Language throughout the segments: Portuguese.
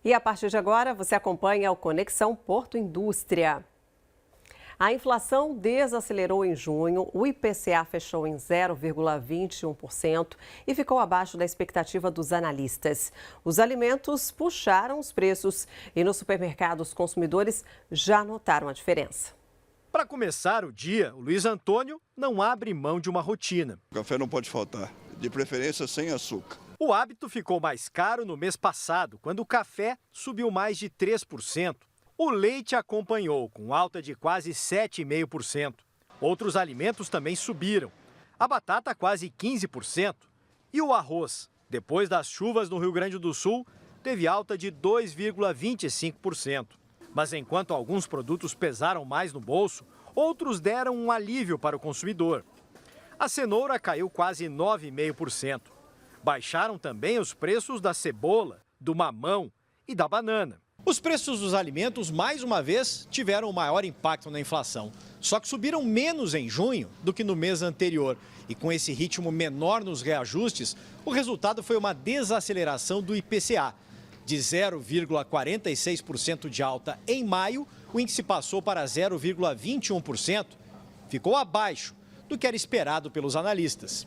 E a partir de agora, você acompanha o Conexão Porto Indústria. A inflação desacelerou em junho, o IPCA fechou em 0,21% e ficou abaixo da expectativa dos analistas. Os alimentos puxaram os preços e nos supermercados os consumidores já notaram a diferença. Para começar o dia, o Luiz Antônio não abre mão de uma rotina. O café não pode faltar, de preferência sem açúcar. O hábito ficou mais caro no mês passado, quando o café subiu mais de 3%. O leite acompanhou, com alta de quase 7,5%. Outros alimentos também subiram. A batata quase 15%. E o arroz, depois das chuvas no Rio Grande do Sul, teve alta de 2,25%. Mas enquanto alguns produtos pesaram mais no bolso, outros deram um alívio para o consumidor. A cenoura caiu quase 9,5%. Baixaram também os preços da cebola, do mamão e da banana. Os preços dos alimentos, mais uma vez, tiveram o maior impacto na inflação. Só que subiram menos em junho do que no mês anterior. E com esse ritmo menor nos reajustes, o resultado foi uma desaceleração do IPCA. De 0,46% de alta em maio, o índice passou para 0,21%. Ficou abaixo do que era esperado pelos analistas.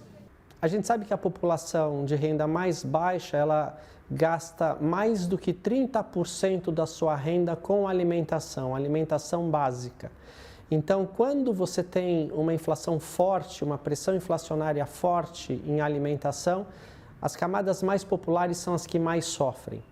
A gente sabe que a população de renda mais baixa, ela gasta mais do que 30% da sua renda com alimentação básica. Então, quando você tem uma inflação forte, uma pressão inflacionária forte em alimentação, as camadas mais populares são as que mais sofrem.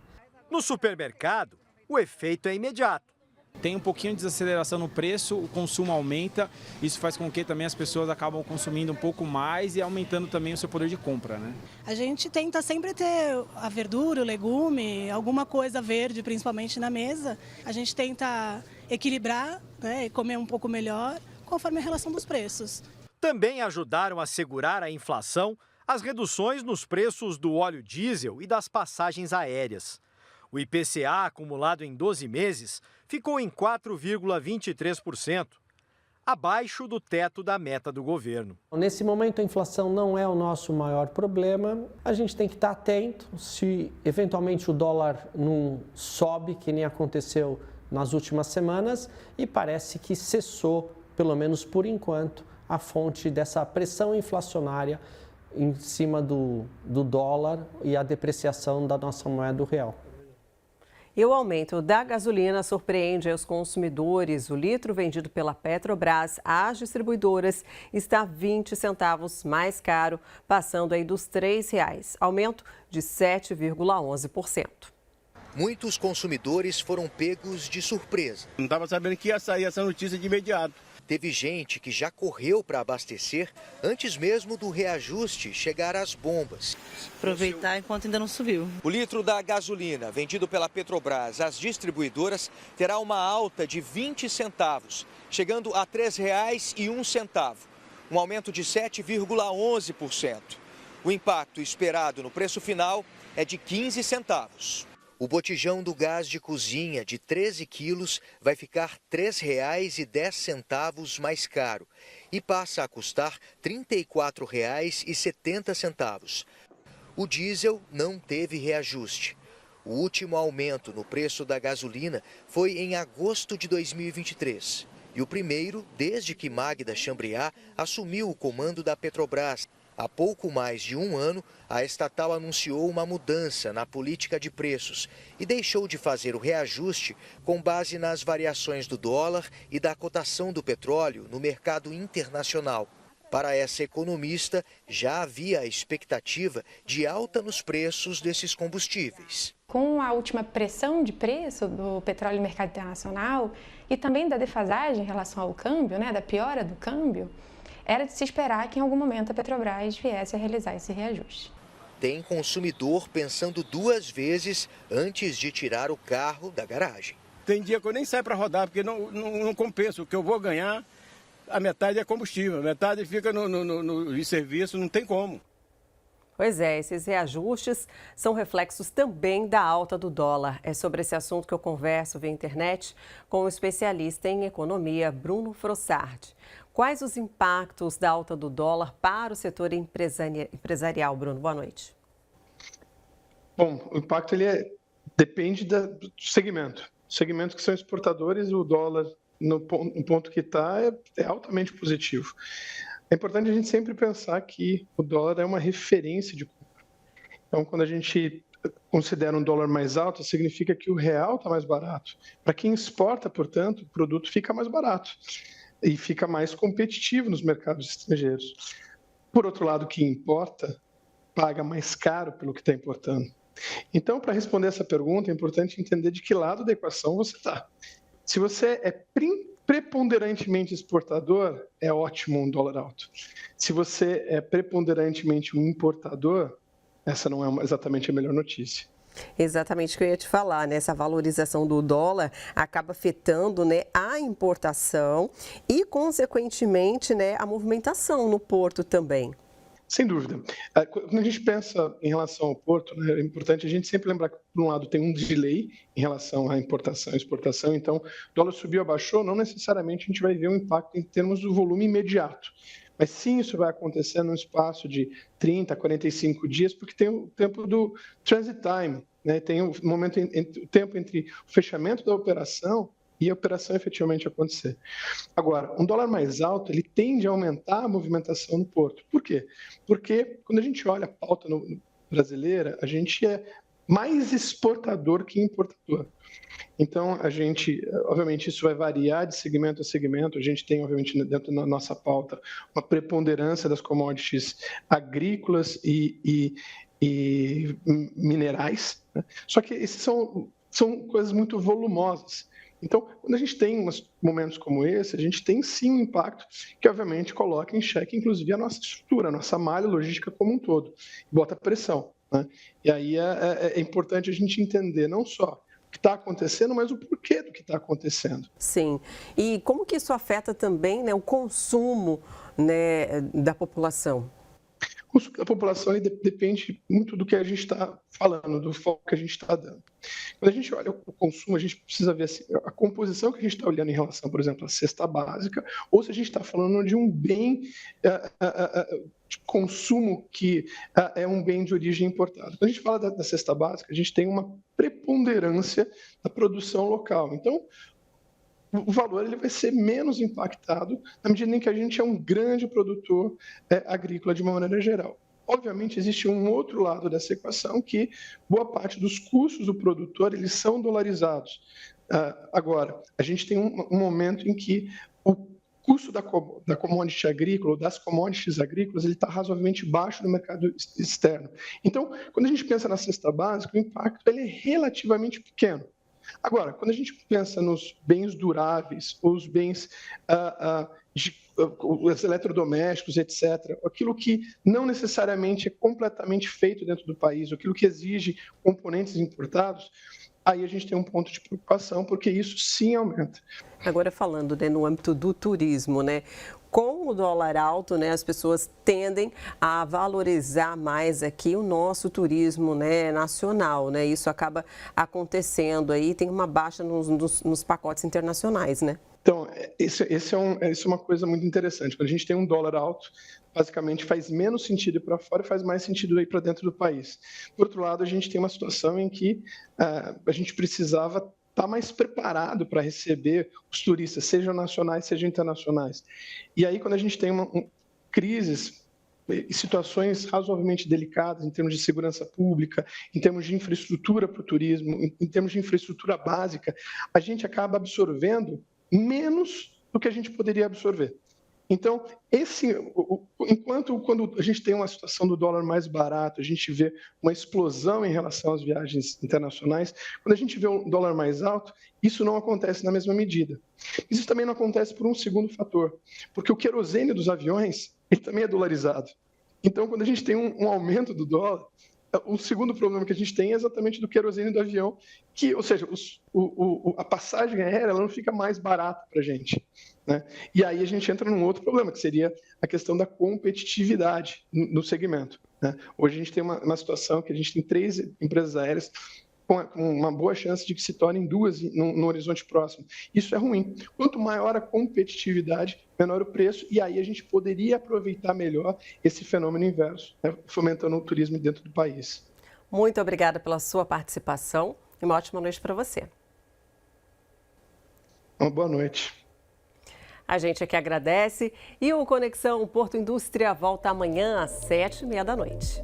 No supermercado, o efeito é imediato. Tem um pouquinho de desaceleração no preço, o consumo aumenta, isso faz com que também as pessoas acabam consumindo um pouco mais e aumentando também o seu poder de compra, né? A gente tenta sempre ter a verdura, o legume, alguma coisa verde, principalmente na mesa. A gente tenta equilibrar, né, e comer um pouco melhor, conforme a relação dos preços. Também ajudaram a segurar a inflação as reduções nos preços do óleo diesel e das passagens aéreas. O IPCA, acumulado em 12 meses, ficou em 4,23%, abaixo do teto da meta do governo. Nesse momento, a inflação não é o nosso maior problema. A gente tem que estar atento se, eventualmente, o dólar não sobe, que nem aconteceu nas últimas semanas, e parece que cessou, pelo menos por enquanto, a fonte dessa pressão inflacionária em cima do dólar e a depreciação da nossa moeda real. E o aumento da gasolina surpreende os consumidores. O litro vendido pela Petrobras às distribuidoras está 20 centavos mais caro, passando aí dos R$ 3,00, aumento de 7,11%. Muitos consumidores foram pegos de surpresa. Não estava sabendo que ia sair essa notícia de imediato. Teve gente que já correu para abastecer antes mesmo do reajuste chegar às bombas. Aproveitar enquanto ainda não subiu. O litro da gasolina vendido pela Petrobras às distribuidoras terá uma alta de 20 centavos, chegando a R$ 3,01, um aumento de 7,11%. O impacto esperado no preço final é de 15 centavos. O botijão do gás de cozinha de 13 quilos vai ficar R$ 3,10 mais caro e passa a custar R$ 34,70. O diesel não teve reajuste. O último aumento no preço da gasolina foi em agosto de 2023 e o primeiro desde que Magda Chambriard assumiu o comando da Petrobras. Há pouco mais de um ano, a estatal anunciou uma mudança na política de preços e deixou de fazer o reajuste com base nas variações do dólar e da cotação do petróleo no mercado internacional. Para essa economista, já havia a expectativa de alta nos preços desses combustíveis. Com a última pressão de preço do petróleo no mercado internacional e também da defasagem em relação ao câmbio, da piora do câmbio, era de se esperar que em algum momento a Petrobras viesse a realizar esse reajuste. Tem consumidor pensando duas vezes antes de tirar o carro da garagem. Tem dia que eu nem saio para rodar, porque não compensa. O que eu vou ganhar, a metade é combustível, a metade fica no serviço, não tem como. Pois é, esses reajustes são reflexos também da alta do dólar. É sobre esse assunto que eu converso via internet com o especialista em economia, Bruno Frossardi. Quais os impactos da alta do dólar para o setor empresarial, Bruno? Boa noite. Bom, o impacto ele é Depende do segmento. Segmentos que são exportadores, o dólar, no ponto que está, é altamente positivo. É importante a gente sempre pensar que o dólar é uma referência de compra. Então, quando a gente considera um dólar mais alto, significa que o real está mais barato. Para quem exporta, portanto, o produto fica mais barato e fica mais competitivo nos mercados estrangeiros. Por outro lado, quem importa paga mais caro pelo que está importando. Então, para responder essa pergunta, é importante entender de que lado da equação você está. Se você é preponderantemente exportador, é ótimo um dólar alto. Se você é preponderantemente um importador, essa não é exatamente a melhor notícia. Exatamente o que eu ia te falar, né? Essa valorização do dólar acaba afetando, né, a importação e, consequentemente, né, a movimentação no porto também. Sem dúvida. Quando a gente pensa em relação ao porto, né, é importante a gente sempre lembrar que, por um lado, tem um delay em relação à importação e exportação. Então, o dólar subiu, abaixou, não necessariamente a gente vai ver um impacto em termos do volume imediato. Mas sim, isso vai acontecer num espaço de 30 a 45 dias, porque tem o tempo do transit time, né? Tem o momento, o tempo entre o fechamento da operação e a operação efetivamente acontecer. Agora, um dólar mais alto, ele tende a aumentar a movimentação no porto. Por quê? Porque quando a gente olha a pauta brasileira, a gente é mais exportador que importador. Então, a gente, obviamente, isso vai variar de segmento a segmento. A gente tem, obviamente, dentro da nossa pauta, uma preponderância das commodities agrícolas e minerais, né? Só que esses são coisas muito volumosas. Então, quando a gente tem momentos como esse, a gente tem sim um impacto que, obviamente, coloca em xeque, inclusive, a nossa estrutura, a nossa malha logística como um todo, bota pressão, né? E aí é importante a gente entender não só o que está acontecendo, mas o porquê do que está acontecendo. Sim. E como que isso afeta também, né, o consumo, né, da população? A população depende muito do que a gente está falando, do foco que a gente está dando. Quando a gente olha o consumo, a gente precisa ver assim, a composição que a gente está olhando em relação, por exemplo, à cesta básica, ou se a gente está falando de um bem de consumo que é um bem de origem importada. Quando a gente fala da cesta básica, a gente tem uma preponderância da produção local. Então, o valor ele vai ser menos impactado na medida em que a gente é um grande produtor agrícola de uma maneira geral. Obviamente, existe um outro lado dessa equação que boa parte dos custos do produtor eles são dolarizados. Agora, a gente tem um momento em que o custo da commodity agrícola, ou das commodities agrícolas, ele está razoavelmente baixo no mercado externo. Então, quando a gente pensa na cesta básica, o impacto ele é relativamente pequeno. Agora, quando a gente pensa nos bens duráveis, ou os bens, os eletrodomésticos, etc., aquilo que não necessariamente é completamente feito dentro do país, aquilo que exige componentes importados, aí a gente tem um ponto de preocupação, porque isso sim aumenta. Agora falando, né, no âmbito do turismo, né? Com o dólar alto, né, as pessoas tendem a valorizar mais aqui o nosso turismo, né, nacional, né? Isso acaba acontecendo aí, tem uma baixa nos pacotes internacionais, né? Então, isso é uma coisa muito interessante. Quando a gente tem um dólar alto, basicamente faz menos sentido ir para fora e faz mais sentido ir para dentro do país. Por outro lado, a gente tem uma situação em que a gente precisava estar mais preparado para receber os turistas, sejam nacionais, sejam internacionais. E aí, quando a gente tem crises e situações razoavelmente delicadas em termos de segurança pública, em termos de infraestrutura para o turismo, em termos de infraestrutura básica, a gente acaba absorvendo menos do que a gente poderia absorver. Então, quando a gente tem uma situação do dólar mais barato, a gente vê uma explosão em relação às viagens internacionais, quando a gente vê um dólar mais alto, isso não acontece na mesma medida. Isso também não acontece por um segundo fator, porque o querosene dos aviões, ele também é dolarizado. Então, quando a gente tem um aumento do dólar, o segundo problema que a gente tem é exatamente do querosene do avião, ou seja, a passagem aérea ela não fica mais barata para a gente, né? E aí a gente entra num outro problema, que seria a questão da competitividade no segmento, né? Hoje a gente tem uma situação que a gente tem 3 empresas aéreas com uma boa chance de que se tornem 2 no horizonte próximo. Isso é ruim. Quanto maior a competitividade, menor o preço, e aí a gente poderia aproveitar melhor esse fenômeno inverso, né, fomentando o turismo dentro do país. Muito obrigada pela sua participação. E uma ótima noite para você. Uma boa noite. A gente aqui agradece e o Conexão Porto Indústria volta amanhã às 7h30 da noite.